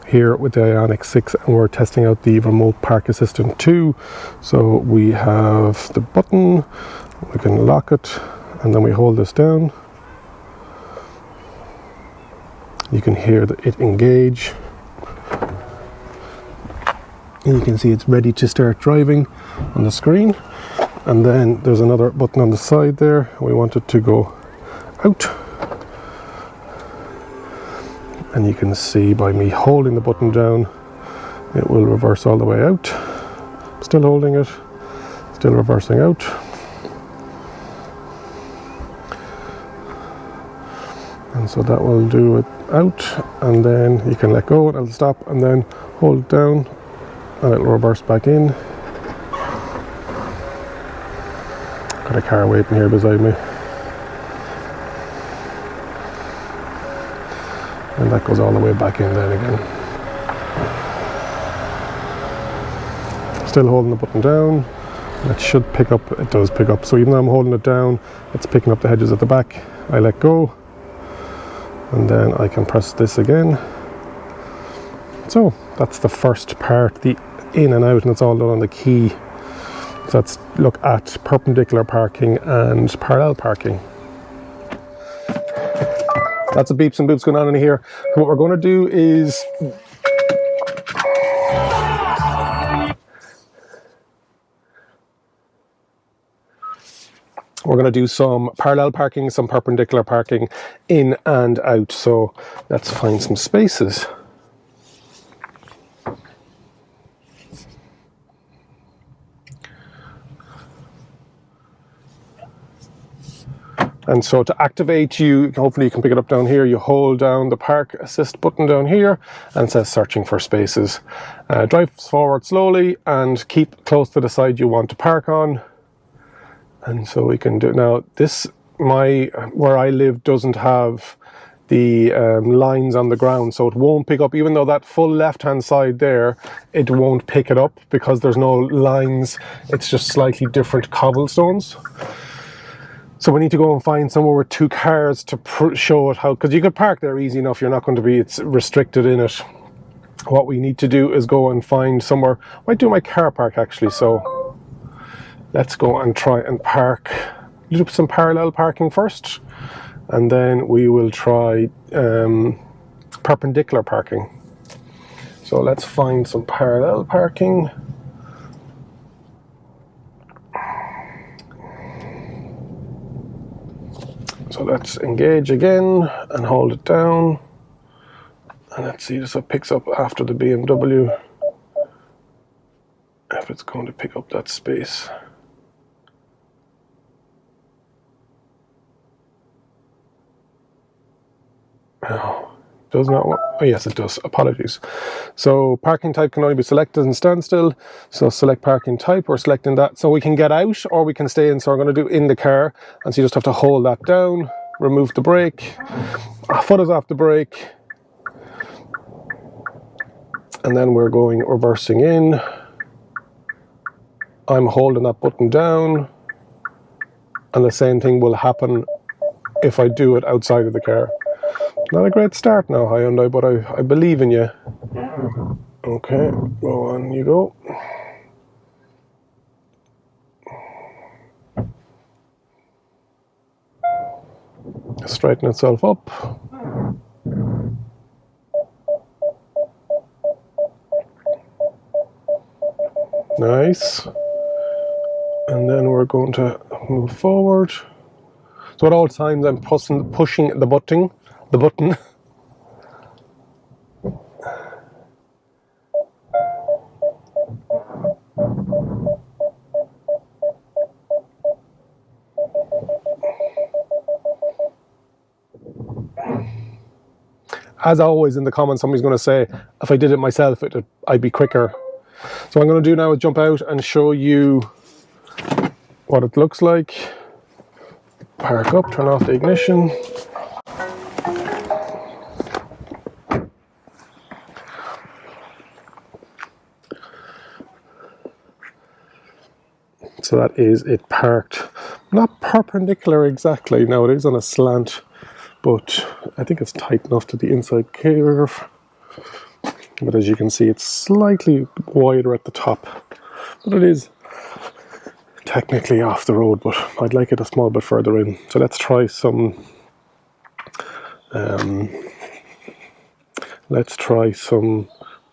here with the IONIQ 6, and we're testing out the remote park assistant too. So we have the button, we can lock it, and then we hold this down. You can hear it engage. And you can see it's ready to start driving on the screen. And then there's another button on the side there. We want it to go out. And you can see by me holding the button down, it will reverse all the way out. Still holding it, still reversing out. And so that will do it out, and then you can let go and it'll stop, and then hold it down and it'll reverse back in. Got a car waiting here beside me. And that goes all the way back in then again. Still holding the button down. It should pick up, it does pick up. So even though I'm holding it down, it's picking up the hedges at the back. I let go, and then I can press this again. So that's the first part, the in and out, and it's all done on the key. So let's look at perpendicular parking and parallel parking. Lots of beeps and boops going on in here. So what we're going to do is we're going to do some parallel parking, some perpendicular parking, in and out. So let's find some spaces. And so to activate, hopefully you can pick it up down here, you hold down the park assist button down here, and it says searching for spaces. Drive forward slowly and keep close to the side you want to park on. And so we can do, now this, where I live doesn't have the lines on the ground, so it won't pick up, even though that full left hand side there, it won't pick it up because there's no lines, it's just slightly different cobblestones. So we need to go and find somewhere with two cars to show it how, because you could park there easy enough, you're not going to be, it's restricted in it. What we need to do is go and find somewhere, I might do my car park actually, so let's go and try and park, do some parallel parking first, and then we will try perpendicular parking. So let's find some parallel parking. So let's engage again and hold it down, and let's see if it picks up after the BMW, if it's going to pick up that space. No, does not want, oh yes it does, apologies. So parking type can only be selected in standstill, so select parking type, we're selecting that. So we can get out or we can stay in, so we're going to do in the car, and so you just have to hold that down, remove the brake, our foot is off the brake, and then we're going reversing in. I'm holding that button down, and the same thing will happen if I do it outside of the car. Not a great start now, Hyundai, but I believe in you. Okay, go on, you go. Straighten itself up. Nice. And then we're going to move forward. So at all times I'm pushing the button. As always in the comments, somebody's going to say, if I did it myself, I'd be quicker. So what I'm going to do now is jump out and show you what it looks like. Park up, turn off the ignition. So that is it parked. Not perpendicular exactly, now it is on a slant, but I think it's tight enough to the inside curve. but as you can see, it's slightly wider at the top, but it is technically off the road, but I'd like it a small bit further in. So let's try some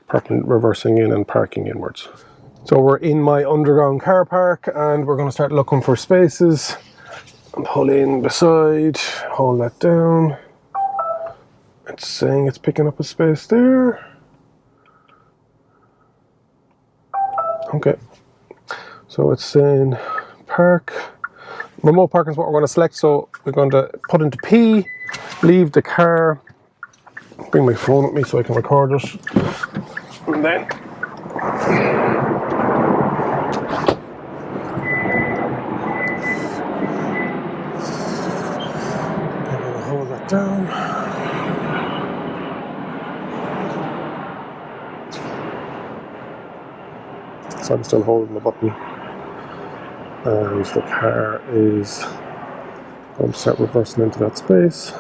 reversing in and parking inwards. So we're in my underground car park and we're going to start looking for spaces. Pull in beside, hold that down. It's saying it's picking up a space there. Okay, so it's saying park. Remote parking is what we're going to select, so we're going to put into P, leave the car, bring my phone with me so I can record it, and then I'm going to hold that down. So I'm still holding the button, and the car is going to start reversing into that space.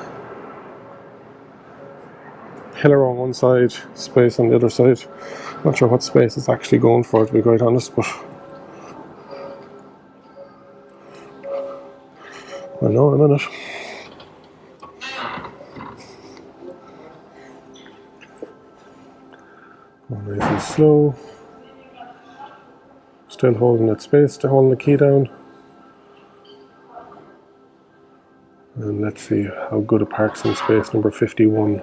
Pillar on one side, space on the other side. Not sure what space it's actually going for, to be quite honest, but I'll know in a minute. Nice and slow. Still holding that space, to holding the key down. And let's see how good it parks in space number 51.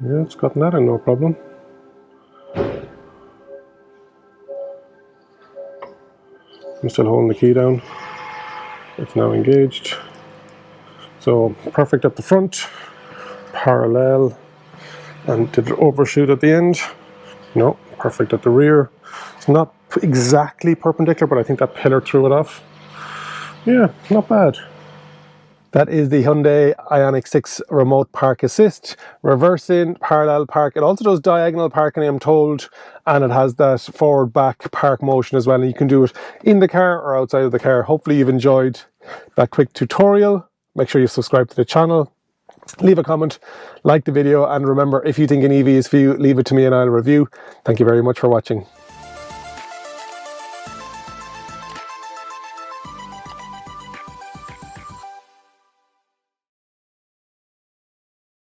Yeah, it's gotten that in no problem. I'm still holding the key down. It's now engaged. So perfect at the front, parallel, and did it overshoot at the end? No, perfect at the rear. It's not exactly perpendicular, but I think that pillar threw it off. Yeah, not bad. That is the Hyundai IONIQ 6 Remote Park Assist. Reverse in, parallel park. It also does diagonal parking, I'm told, and it has that forward back park motion as well. And you can do it in the car or outside of the car. Hopefully you've enjoyed that quick tutorial. Make sure you subscribe to the channel. Leave a comment, like the video, and remember, if you think an EV is for you, leave it to me and I'll review. Thank you very much for watching.